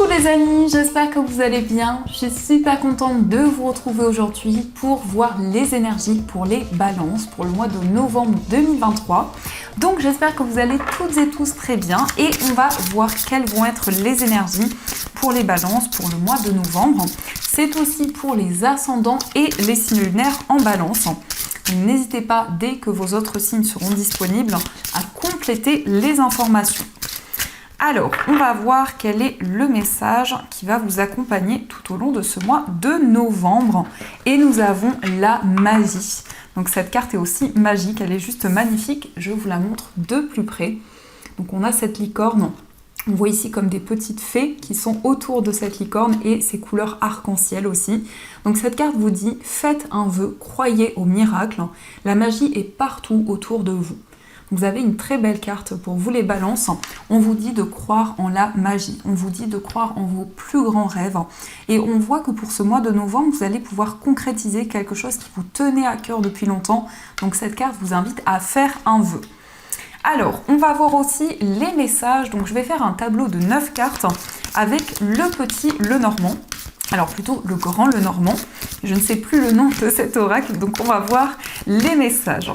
Coucou les amis, j'espère que vous allez bien. Je suis super contente de vous retrouver aujourd'hui pour voir les énergies pour les balances pour le mois de novembre 2023. Donc j'espère que vous allez toutes et tous très bien et on va voir quelles vont être les énergies pour les balances pour le mois de novembre. C'est aussi pour les ascendants et les signes lunaires en balance. N'hésitez pas, dès que vos autres signes seront disponibles, à compléter les informations. Alors, on va voir quel est le message qui va vous accompagner tout au long de ce mois de novembre. Et nous avons la magie. Donc cette carte est aussi magique, elle est juste magnifique. Je vous la montre de plus près. Donc on a cette licorne. On voit ici comme des petites fées qui sont autour de cette licorne et ses couleurs arc-en-ciel aussi. Donc cette carte vous dit, faites un vœu, croyez au miracle. La magie est partout autour de vous. Vous avez une très belle carte pour vous les balances. On vous dit de croire en la magie. On vous dit de croire en vos plus grands rêves. Et on voit que pour ce mois de novembre, vous allez pouvoir concrétiser quelque chose qui vous tenait à cœur depuis longtemps. Donc cette carte vous invite à faire un vœu. Alors, on va voir aussi les messages. Donc je vais faire un tableau de 9 cartes avec le petit Lenormand. Alors plutôt le grand Lenormand. Je ne sais plus le nom de cet oracle, donc on va voir les messages.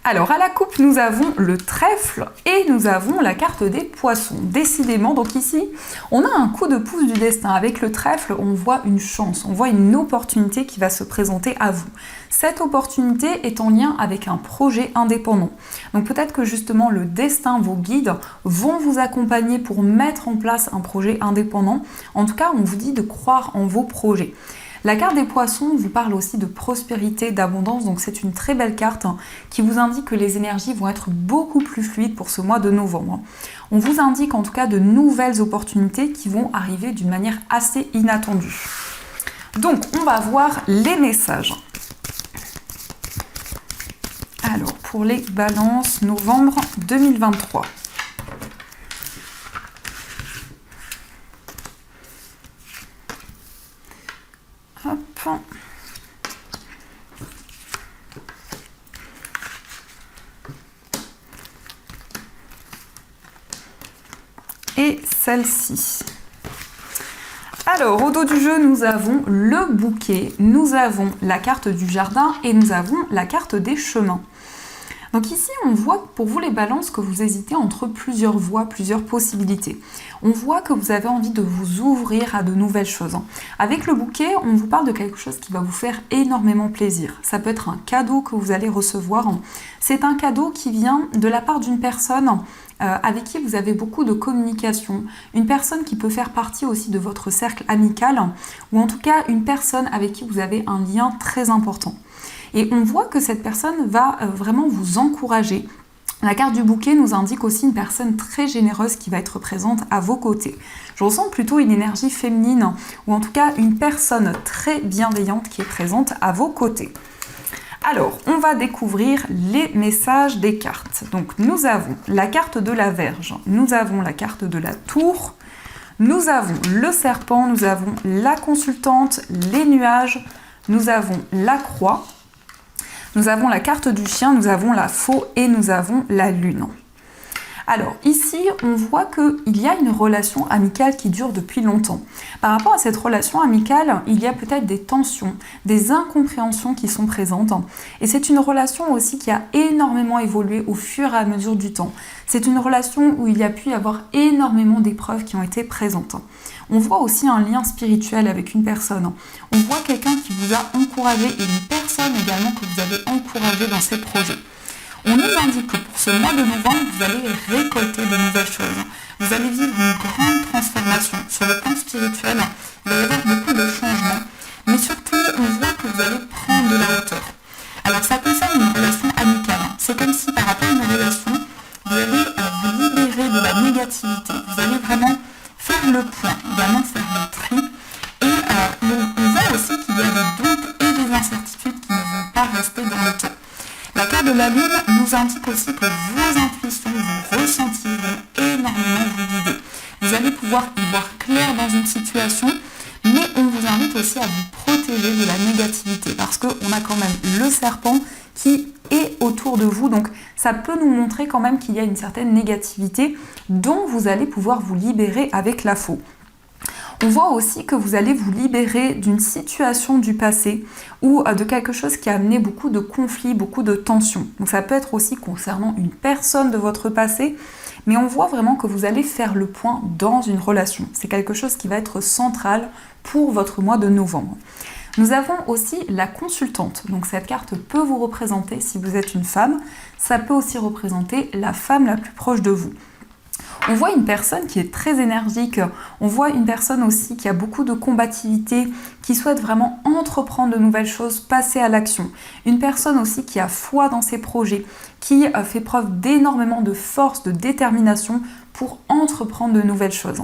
Alors, à la coupe, nous avons le trèfle et nous avons la carte des poissons. Décidément, donc ici, on a un coup de pouce du destin. Avec le trèfle, on voit une chance, on voit une opportunité qui va se présenter à vous. Cette opportunité est en lien avec un projet indépendant. Donc peut-être que justement le destin, vos guides vont vous accompagner pour mettre en place un projet indépendant. En tout cas, on vous dit de croire en vos projets. La carte des poissons vous parle aussi de prospérité, d'abondance, donc c'est une très belle carte qui vous indique que les énergies vont être beaucoup plus fluides pour ce mois de novembre. On vous indique en tout cas de nouvelles opportunités qui vont arriver d'une manière assez inattendue. Donc on va voir les messages. Alors pour les balances novembre 2023. Hop. Et celle-ci. Alors, au dos du jeu, nous avons le bouquet, nous avons la carte du jardin et nous avons la carte des chemins. Donc ici, on voit pour vous les balances que vous hésitez entre plusieurs voies, plusieurs possibilités. On voit que vous avez envie de vous ouvrir à de nouvelles choses. Avec le bouquet, on vous parle de quelque chose qui va vous faire énormément plaisir. Ça peut être un cadeau que vous allez recevoir. C'est un cadeau qui vient de la part d'une personne avec qui vous avez beaucoup de communication. Une personne qui peut faire partie aussi de votre cercle amical ou en tout cas une personne avec qui vous avez un lien très important. Et on voit que cette personne va vraiment vous encourager. La carte du bouquet nous indique aussi une personne très généreuse qui va être présente à vos côtés. Je ressens plutôt une énergie féminine ou en tout cas une personne très bienveillante qui est présente à vos côtés. Alors, on va découvrir les messages des cartes. Donc, nous avons la carte de la Vierge, nous avons la carte de la Tour, nous avons le serpent, nous avons la consultante, les nuages, nous avons la croix. Nous avons la carte du chien, nous avons la faux et nous avons la lune. Alors ici, on voit qu'il y a une relation amicale qui dure depuis longtemps. Par rapport à cette relation amicale, il y a peut-être des tensions, des incompréhensions qui sont présentes. Et c'est une relation aussi qui a énormément évolué au fur et à mesure du temps. C'est une relation où il y a pu y avoir énormément d'épreuves qui ont été présentes. On voit aussi un lien spirituel avec une personne. On voit quelqu'un qui vous a encouragé et une personne également que vous avez encouragé dans ses projets. On nous indique que pour ce mois de novembre, vous allez récolter de nouvelles choses. Vous allez vivre une grande transformation. Sur le plan spirituel, il va y avoir beaucoup de changements. Mais surtout, on voit que vous allez prendre de la hauteur. Alors ça concerne une relation amicale. C'est comme si par rapport à une relation, vous allez vous libérer de la négativité. Vous allez vraiment faire le point, vraiment faire le tri. Et on voit aussi qu'il y a des doutes et des incertitudes qui ne vont pas rester dans le temps. La carte de la lune nous indique aussi que vos intuitions, vos ressentis vont énormément vous guider. Vous allez pouvoir y voir clair dans une situation, mais on vous invite aussi à vous protéger de la négativité parce qu'on a quand même le serpent qui et autour de vous. Donc ça peut nous montrer quand même qu'il y a une certaine négativité dont vous allez pouvoir vous libérer avec la faux. On voit aussi que vous allez vous libérer d'une situation du passé ou de quelque chose qui a amené beaucoup de conflits, beaucoup de tensions. Donc ça peut être aussi concernant une personne de votre passé, mais on voit vraiment que vous allez faire le point dans une relation. C'est quelque chose qui va être central pour votre mois de novembre. Nous avons aussi la consultante. Donc cette carte peut vous représenter si vous êtes une femme. Ça peut aussi représenter la femme la plus proche de vous. On voit une personne qui est très énergique, on voit une personne aussi qui a beaucoup de combativité, qui souhaite vraiment entreprendre de nouvelles choses, passer à l'action. Une personne aussi qui a foi dans ses projets, qui fait preuve d'énormément de force, de détermination pour entreprendre de nouvelles choses.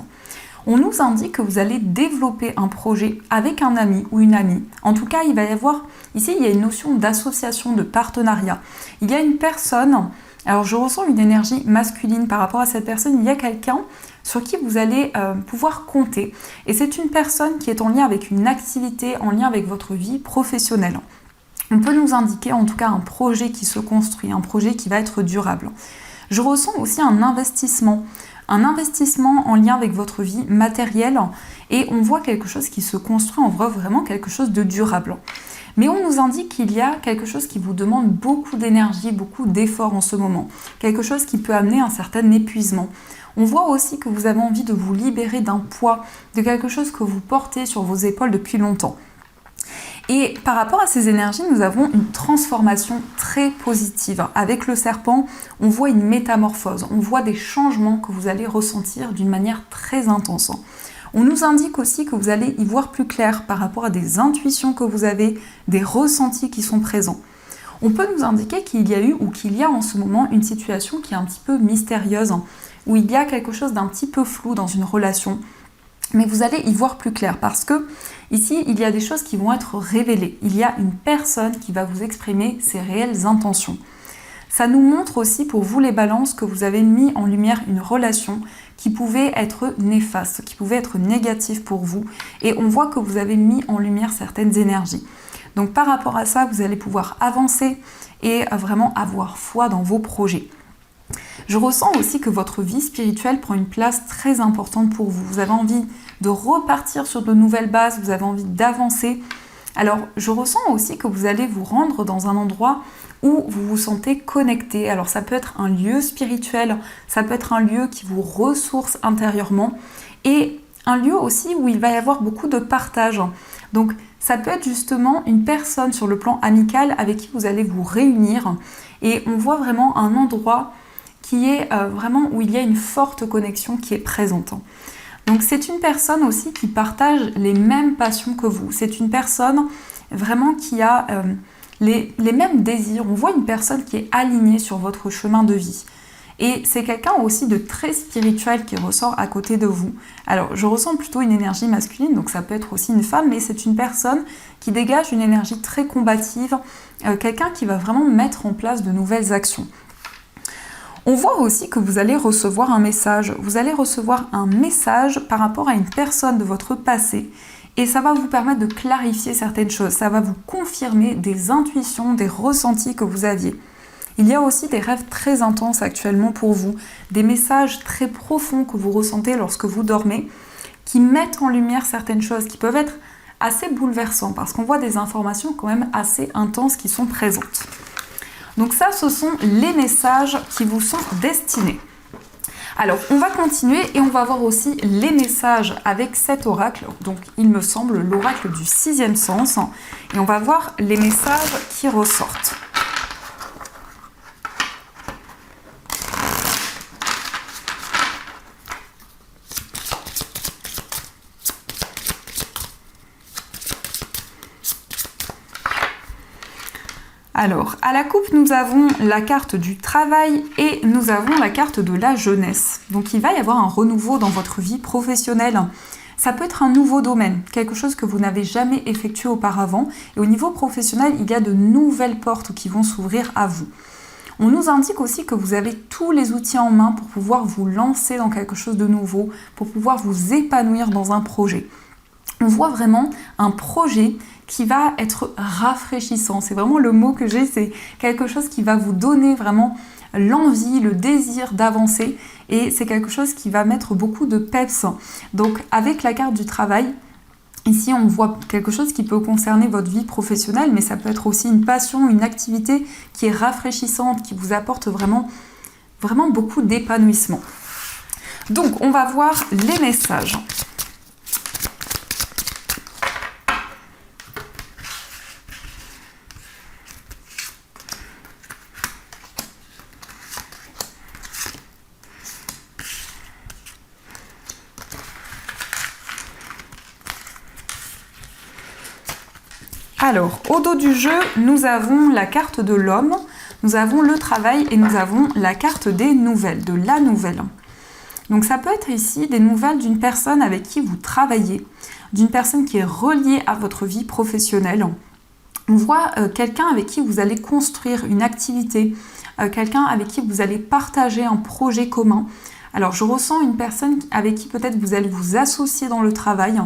On nous indique que vous allez développer un projet avec un ami ou une amie. En tout cas, il va y avoir, ici, il y a une notion d'association, de partenariat. Il y a une personne... Alors je ressens une énergie masculine par rapport à cette personne, il y a quelqu'un sur qui vous allez pouvoir compter. Et c'est une personne qui est en lien avec une activité, en lien avec votre vie professionnelle. On peut nous indiquer en tout cas un projet qui se construit, un projet qui va être durable. Je ressens aussi un investissement en lien avec votre vie matérielle et on voit quelque chose qui se construit, on voit vraiment quelque chose de durable. Mais on nous indique qu'il y a quelque chose qui vous demande beaucoup d'énergie, beaucoup d'efforts en ce moment. Quelque chose qui peut amener un certain épuisement. On voit aussi que vous avez envie de vous libérer d'un poids, de quelque chose que vous portez sur vos épaules depuis longtemps. Et par rapport à ces énergies, nous avons une transformation très positive. Avec le serpent, on voit une métamorphose, on voit des changements que vous allez ressentir d'une manière très intense. On nous indique aussi que vous allez y voir plus clair par rapport à des intuitions que vous avez, des ressentis qui sont présents. On peut nous indiquer qu'il y a eu ou qu'il y a en ce moment une situation qui est un petit peu mystérieuse, où il y a quelque chose d'un petit peu flou dans une relation. Mais vous allez y voir plus clair parce que ici, il y a des choses qui vont être révélées. Il y a une personne qui va vous exprimer ses réelles intentions. Ça nous montre aussi pour vous les balances que vous avez mis en lumière une relation qui pouvait être néfaste, qui pouvait être négative pour vous. Et on voit que vous avez mis en lumière certaines énergies. Donc par rapport à ça, vous allez pouvoir avancer et vraiment avoir foi dans vos projets. Je ressens aussi que votre vie spirituelle prend une place très importante pour vous. Vous avez envie de repartir sur de nouvelles bases, vous avez envie d'avancer. Alors je ressens aussi que vous allez vous rendre dans un endroit où vous vous sentez connecté. Alors ça peut être un lieu spirituel, ça peut être un lieu qui vous ressource intérieurement et un lieu aussi où il va y avoir beaucoup de partage. Donc ça peut être justement une personne sur le plan amical avec qui vous allez vous réunir et on voit vraiment un endroit qui est vraiment où il y a une forte connexion qui est présente. Donc c'est une personne aussi qui partage les mêmes passions que vous. C'est une personne vraiment qui a les mêmes désirs. On voit une personne qui est alignée sur votre chemin de vie. Et c'est quelqu'un aussi de très spirituel qui ressort à côté de vous. Alors je ressens plutôt une énergie masculine, donc ça peut être aussi une femme, mais c'est une personne qui dégage une énergie très combative, quelqu'un qui va vraiment mettre en place de nouvelles actions. On voit aussi que vous allez recevoir un message. Vous allez recevoir un message par rapport à une personne de votre passé et ça va vous permettre de clarifier certaines choses. Ça va vous confirmer des intuitions, des ressentis que vous aviez. Il y a aussi des rêves très intenses actuellement pour vous, des messages très profonds que vous ressentez lorsque vous dormez qui mettent en lumière certaines choses qui peuvent être assez bouleversantes parce qu'on voit des informations quand même assez intenses qui sont présentes. Donc ça, ce sont les messages qui vous sont destinés. Alors, on va continuer et on va voir aussi les messages avec cet oracle. Donc, il me semble l'oracle du 6e sens. Et on va voir les messages qui ressortent. Alors, à la coupe, nous avons la carte du travail et nous avons la carte de la jeunesse. Donc, il va y avoir un renouveau dans votre vie professionnelle. Ça peut être un nouveau domaine, quelque chose que vous n'avez jamais effectué auparavant. Et au niveau professionnel, il y a de nouvelles portes qui vont s'ouvrir à vous. On nous indique aussi que vous avez tous les outils en main pour pouvoir vous lancer dans quelque chose de nouveau, pour pouvoir vous épanouir dans un projet. on voit vraiment un projet qui va être rafraîchissant. C'est vraiment le mot que j'ai, c'est quelque chose qui va vous donner vraiment l'envie, le désir d'avancer, et c'est quelque chose qui va mettre beaucoup de peps. Donc avec la carte du travail, ici on voit quelque chose qui peut concerner votre vie professionnelle, mais ça peut être aussi une passion, une activité qui est rafraîchissante, qui vous apporte vraiment beaucoup d'épanouissement. Donc on va voir les messages. Alors, au dos du jeu, nous avons la carte de l'homme, nous avons le travail et nous avons la carte des nouvelles, de la nouvelle. Donc ça peut être ici des nouvelles d'une personne avec qui vous travaillez, d'une personne qui est reliée à votre vie professionnelle. On voit quelqu'un avec qui vous allez construire une activité, quelqu'un avec qui vous allez partager un projet commun. Alors je ressens une personne avec qui peut-être vous allez vous associer dans le travail.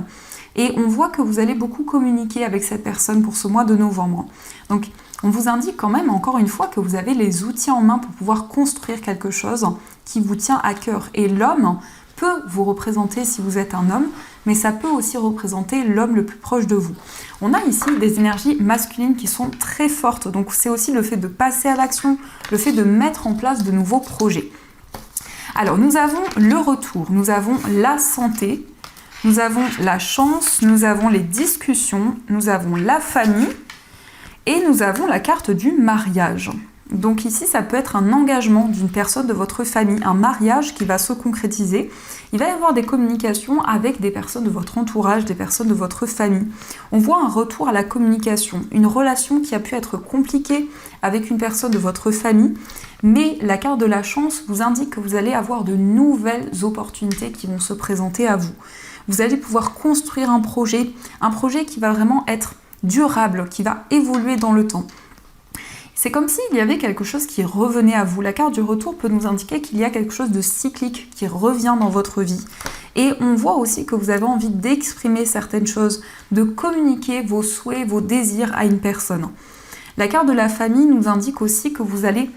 Et on voit que vous allez beaucoup communiquer avec cette personne pour ce mois de novembre. Donc, on vous indique quand même, encore une fois, que vous avez les outils en main pour pouvoir construire quelque chose qui vous tient à cœur. Et l'homme peut vous représenter si vous êtes un homme, mais ça peut aussi représenter l'homme le plus proche de vous. On a ici des énergies masculines qui sont très fortes. Donc, c'est aussi le fait de passer à l'action, le fait de mettre en place de nouveaux projets. Alors, nous avons le retour, nous avons la santé, nous avons la chance, nous avons les discussions, nous avons la famille et nous avons la carte du mariage. Donc ici, ça peut être un engagement d'une personne de votre famille, un mariage qui va se concrétiser. Il va y avoir des communications avec des personnes de votre entourage, des personnes de votre famille. On voit un retour à la communication, une relation qui a pu être compliquée avec une personne de votre famille, mais la carte de la chance vous indique que vous allez avoir de nouvelles opportunités qui vont se présenter à vous. Vous allez pouvoir construire un projet qui va vraiment être durable, qui va évoluer dans le temps. C'est comme s'il y avait quelque chose qui revenait à vous. La carte du retour peut nous indiquer qu'il y a quelque chose de cyclique qui revient dans votre vie. Et on voit aussi que vous avez envie d'exprimer certaines choses, de communiquer vos souhaits, vos désirs à une personne. La carte de la famille nous indique aussi que vous allez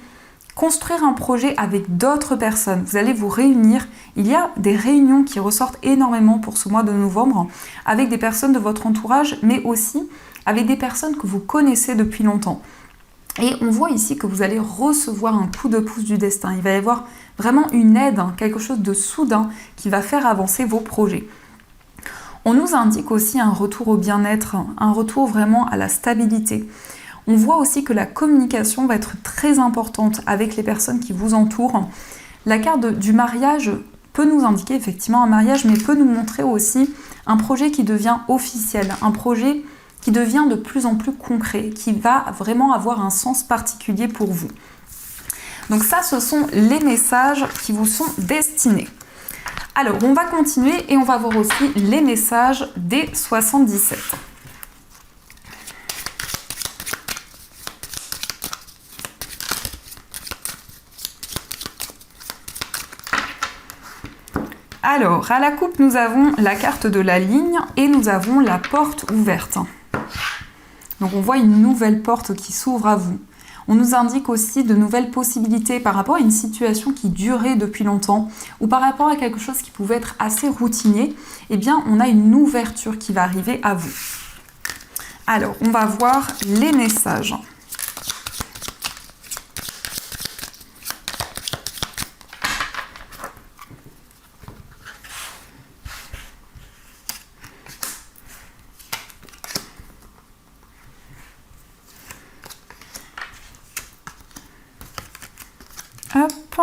construire un projet avec d'autres personnes. Vous allez vous réunir. Il y a des réunions qui ressortent énormément pour ce mois de novembre avec des personnes de votre entourage, mais aussi avec des personnes que vous connaissez depuis longtemps. Et on voit ici que vous allez recevoir un coup de pouce du destin. Il va y avoir vraiment une aide, quelque chose de soudain qui va faire avancer vos projets. On nous indique aussi un retour au bien-être, un retour vraiment à la stabilité. On voit aussi que la communication va être très importante avec les personnes qui vous entourent. La carte du mariage peut nous indiquer effectivement un mariage, mais peut nous montrer aussi un projet qui devient officiel, un projet qui devient de plus en plus concret, qui va vraiment avoir un sens particulier pour vous. Donc ça, ce sont les messages qui vous sont destinés. Alors, on va continuer et on va voir aussi les messages des 77. Alors, à la coupe, nous avons la carte de la ligne et nous avons la porte ouverte. Donc, on voit une nouvelle porte qui s'ouvre à vous. On nous indique aussi de nouvelles possibilités par rapport à une situation qui durait depuis longtemps ou par rapport à quelque chose qui pouvait être assez routinier. Eh bien, on a une ouverture qui va arriver à vous. Alors, on va voir les messages. Hop,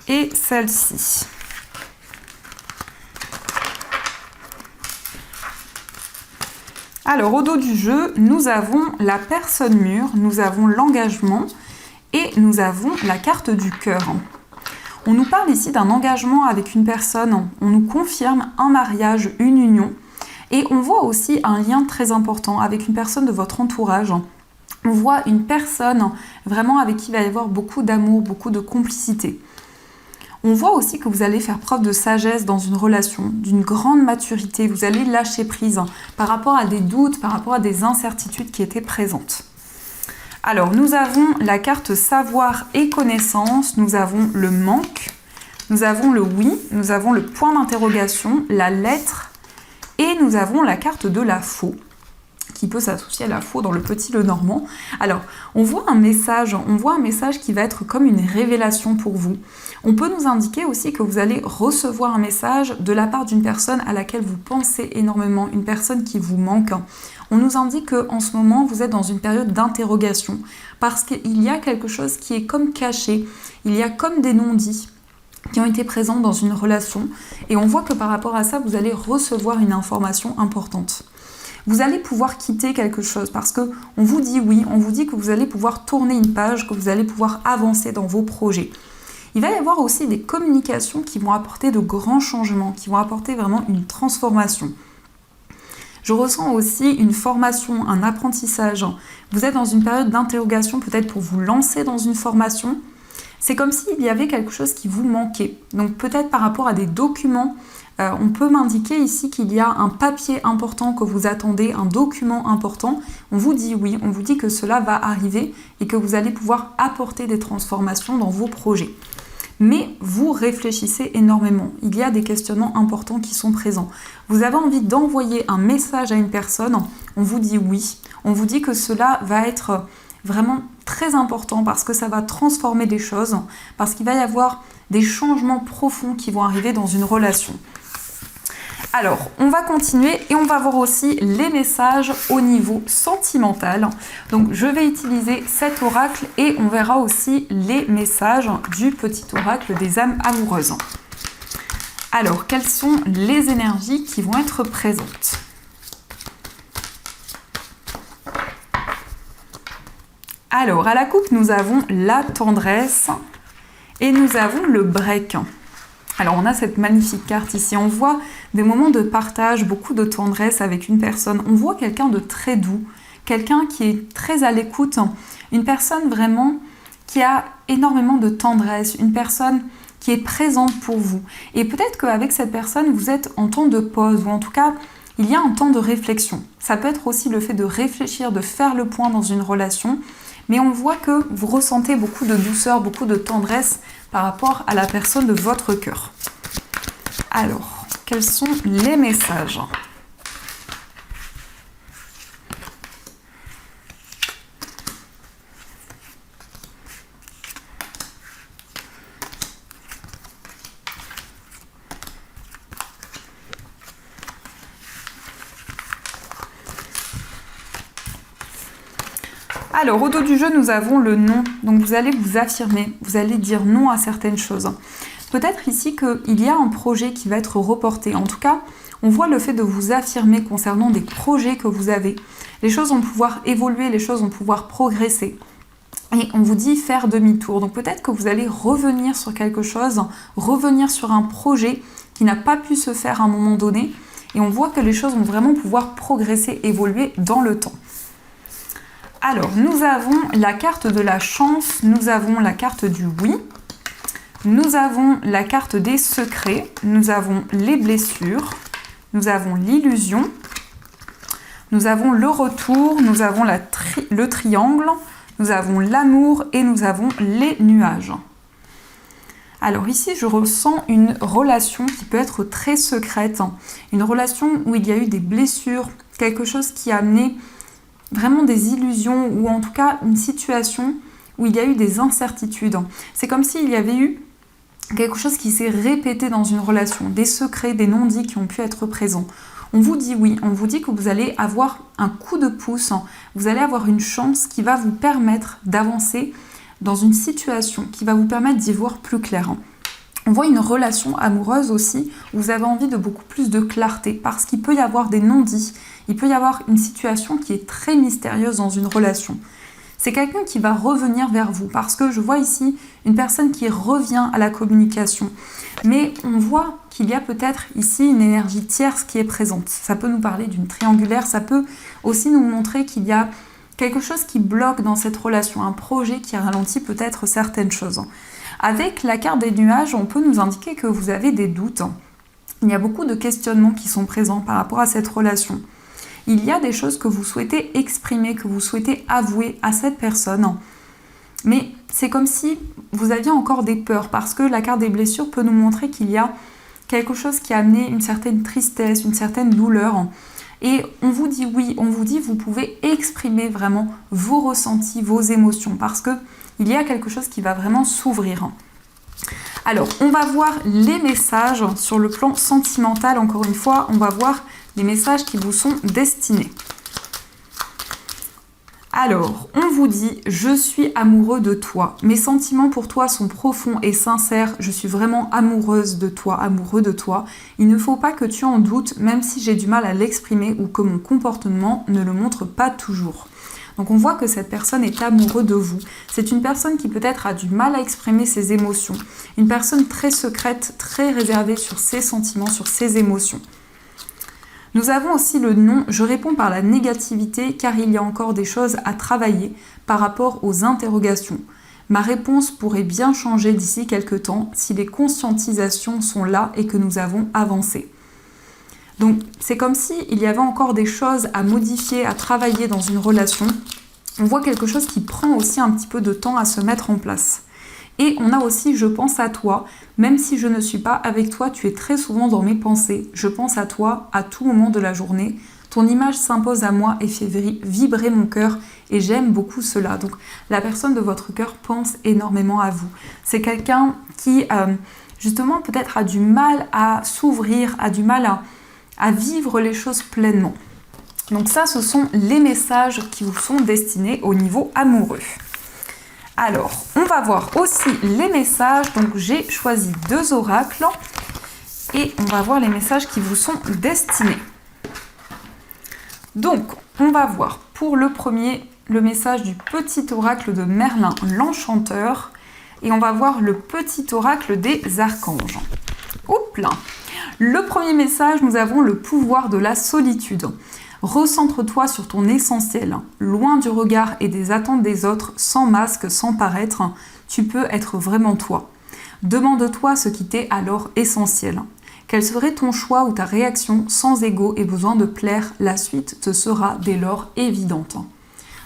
et celle-ci. Alors, au dos du jeu, nous avons la personne mûre, nous avons l'engagement et nous avons la carte du cœur. On nous parle ici d'un engagement avec une personne, on nous confirme un mariage, une union, et on voit aussi un lien très important avec une personne de votre entourage. On voit une personne vraiment avec qui il va y avoir beaucoup d'amour, beaucoup de complicité. On voit aussi que vous allez faire preuve de sagesse dans une relation, d'une grande maturité. Vous allez lâcher prise par rapport à des doutes, par rapport à des incertitudes qui étaient présentes. Alors, nous avons la carte savoir et connaissance, nous avons le manque, nous avons le oui, nous avons le point d'interrogation, la lettre, et nous avons la carte de la faux, qui peut s'associer à la faux dans le petit Lenormand. Alors, on voit un message qui va être comme une révélation pour vous. On peut nous indiquer aussi que vous allez recevoir un message de la part d'une personne à laquelle vous pensez énormément, une personne qui vous manque. On nous indique qu'en ce moment, vous êtes dans une période d'interrogation, parce qu'il y a quelque chose qui est comme caché, il y a comme des non-dits qui ont été présents dans une relation, et on voit que par rapport à ça, vous allez recevoir une information importante. Vous allez pouvoir quitter quelque chose parce qu'on vous dit oui, on vous dit que vous allez pouvoir tourner une page, que vous allez pouvoir avancer dans vos projets. Il va y avoir aussi des communications qui vont apporter de grands changements, qui vont apporter vraiment une transformation. Je ressens aussi une formation, un apprentissage. Vous êtes dans une période d'interrogation peut-être pour vous lancer dans une formation. C'est comme s'il y avait quelque chose qui vous manquait. Donc peut-être par rapport à des documents, on peut m'indiquer ici qu'il y a un papier important que vous attendez, un document important. On vous dit oui, on vous dit que cela va arriver et que vous allez pouvoir apporter des transformations dans vos projets. Mais vous réfléchissez énormément. Il y a des questionnements importants qui sont présents. Vous avez envie d'envoyer un message à une personne, on vous dit oui. On vous dit que cela va être vraiment très important parce que ça va transformer des choses, parce qu'il va y avoir des changements profonds qui vont arriver dans une relation. Alors, on va continuer et on va voir aussi les messages au niveau sentimental. Donc, je vais utiliser cet oracle et on verra aussi les messages du petit oracle des âmes amoureuses. Alors, quelles sont les énergies qui vont être présentes ? Alors, à la coupe, nous avons la tendresse et nous avons le break. Alors, on a cette magnifique carte ici. On voit des moments de partage, beaucoup de tendresse avec une personne. On voit quelqu'un de très doux, quelqu'un qui est très à l'écoute, une personne vraiment qui a énormément de tendresse, une personne qui est présente pour vous. Et peut-être qu'avec cette personne, vous êtes en temps de pause, ou en tout cas, il y a un temps de réflexion. Ça peut être aussi le fait de réfléchir, de faire le point dans une relation, mais on voit que vous ressentez beaucoup de douceur, beaucoup de tendresse par rapport à la personne de votre cœur. Alors, quels sont les messages ? Alors, au dos du jeu, nous avons le non. Donc, vous allez vous affirmer, vous allez dire non à certaines choses. Peut-être ici qu'il y a un projet qui va être reporté. En tout cas, on voit le fait de vous affirmer concernant des projets que vous avez. Les choses vont pouvoir évoluer, les choses vont pouvoir progresser. Et on vous dit faire demi-tour. Donc, peut-être que vous allez revenir sur quelque chose, revenir sur un projet qui n'a pas pu se faire à un moment donné. Et on voit que les choses vont vraiment pouvoir progresser, évoluer dans le temps. Alors, nous avons la carte de la chance, nous avons la carte du oui, nous avons la carte des secrets, nous avons les blessures, nous avons l'illusion, nous avons le retour, nous avons le triangle, nous avons l'amour et nous avons les nuages. Alors ici, je ressens une relation qui peut être très secrète, une relation où il y a eu des blessures, quelque chose qui a amené vraiment des illusions ou en tout cas une situation où il y a eu des incertitudes. C'est comme s'il y avait eu quelque chose qui s'est répété dans une relation, des secrets, des non-dits qui ont pu être présents. On vous dit oui, on vous dit que vous allez avoir un coup de pouce, vous allez avoir une chance qui va vous permettre d'avancer dans une situation, qui va vous permettre d'y voir plus clair. On voit une relation amoureuse aussi où vous avez envie de beaucoup plus de clarté parce qu'il peut y avoir des non-dits, il peut y avoir une situation qui est très mystérieuse dans une relation. C'est quelqu'un qui va revenir vers vous parce que je vois ici une personne qui revient à la communication. Mais on voit qu'il y a peut-être ici une énergie tierce qui est présente. Ça peut nous parler d'une triangulaire, ça peut aussi nous montrer qu'il y a quelque chose qui bloque dans cette relation, un projet qui ralentit peut-être certaines choses. Avec la carte des nuages, on peut nous indiquer que vous avez des doutes. Il y a beaucoup de questionnements qui sont présents par rapport à cette relation. Il y a des choses que vous souhaitez exprimer, que vous souhaitez avouer à cette personne. Mais c'est comme si vous aviez encore des peurs, parce que la carte des blessures peut nous montrer qu'il y a quelque chose qui a amené une certaine tristesse, une certaine douleur. Et on vous dit oui, on vous dit vous pouvez exprimer vraiment vos ressentis, vos émotions, parce que il y a quelque chose qui va vraiment s'ouvrir. Alors, on va voir les messages sur le plan sentimental. Encore une fois, on va voir les messages qui vous sont destinés. Alors, on vous dit « Je suis amoureux de toi. Mes sentiments pour toi sont profonds et sincères. Je suis vraiment amoureuse de toi, amoureux de toi. Il ne faut pas que tu en doutes, même si j'ai du mal à l'exprimer ou que mon comportement ne le montre pas toujours. » Donc on voit que cette personne est amoureuse de vous. C'est une personne qui peut-être a du mal à exprimer ses émotions. Une personne très secrète, très réservée sur ses sentiments, sur ses émotions. Nous avons aussi le non, je réponds par la négativité car il y a encore des choses à travailler par rapport aux interrogations. Ma réponse pourrait bien changer d'ici quelques temps si les conscientisations sont là et que nous avons avancé. Donc c'est comme s'il y avait encore des choses à modifier, à travailler dans une relation. On voit quelque chose qui prend aussi un petit peu de temps à se mettre en place. Et on a aussi « je pense à toi », même si je ne suis pas avec toi, tu es très souvent dans mes pensées. Je pense à toi à tout moment de la journée. Ton image s'impose à moi et fait vibrer mon cœur et j'aime beaucoup cela. Donc la personne de votre cœur pense énormément à vous. C'est quelqu'un qui justement peut-être a du mal à s'ouvrir, a du mal à vivre les choses pleinement. Donc ça, ce sont les messages qui vous sont destinés au niveau amoureux. Alors, on va voir aussi les messages. Donc, j'ai choisi 2 oracles et on va voir les messages qui vous sont destinés. Donc, on va voir pour le premier le message du petit oracle de Merlin, l'enchanteur. Et on va voir le petit oracle des archanges. Oups là. Le premier message, nous avons le pouvoir de la solitude. Recentre-toi sur ton essentiel, loin du regard et des attentes des autres, sans masque, sans paraître, tu peux être vraiment toi. Demande-toi ce qui t'est alors essentiel. Quel serait ton choix ou ta réaction sans ego et besoin de plaire? La suite te sera dès lors évidente.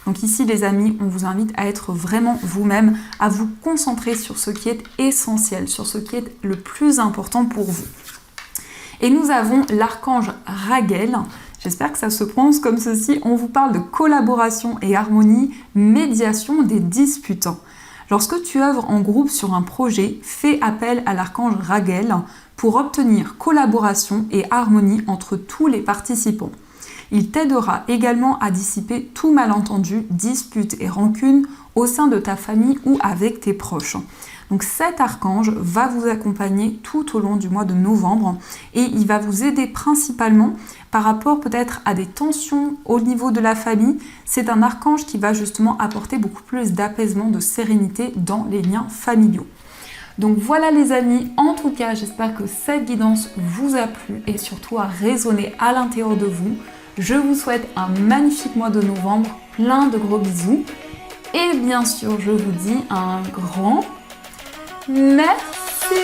Donc ici les amis, on vous invite à être vraiment vous-même, à vous concentrer sur ce qui est essentiel, sur ce qui est le plus important pour vous. Et nous avons l'archange Raguel. J'espère que ça se prononce comme ceci. On vous parle de collaboration et harmonie, médiation des disputes. Lorsque tu œuvres en groupe sur un projet, fais appel à l'archange Raguel pour obtenir collaboration et harmonie entre tous les participants. Il t'aidera également à dissiper tout malentendu, disputes et rancunes au sein de ta famille ou avec tes proches. Donc cet archange va vous accompagner tout au long du mois de novembre et il va vous aider principalement par rapport peut-être à des tensions au niveau de la famille. C'est un archange qui va justement apporter beaucoup plus d'apaisement, de sérénité dans les liens familiaux. Donc voilà les amis, en tout cas j'espère que cette guidance vous a plu et surtout a résonné à l'intérieur de vous. Je vous souhaite un magnifique mois de novembre, plein de gros bisous et bien sûr je vous dis un grand merci.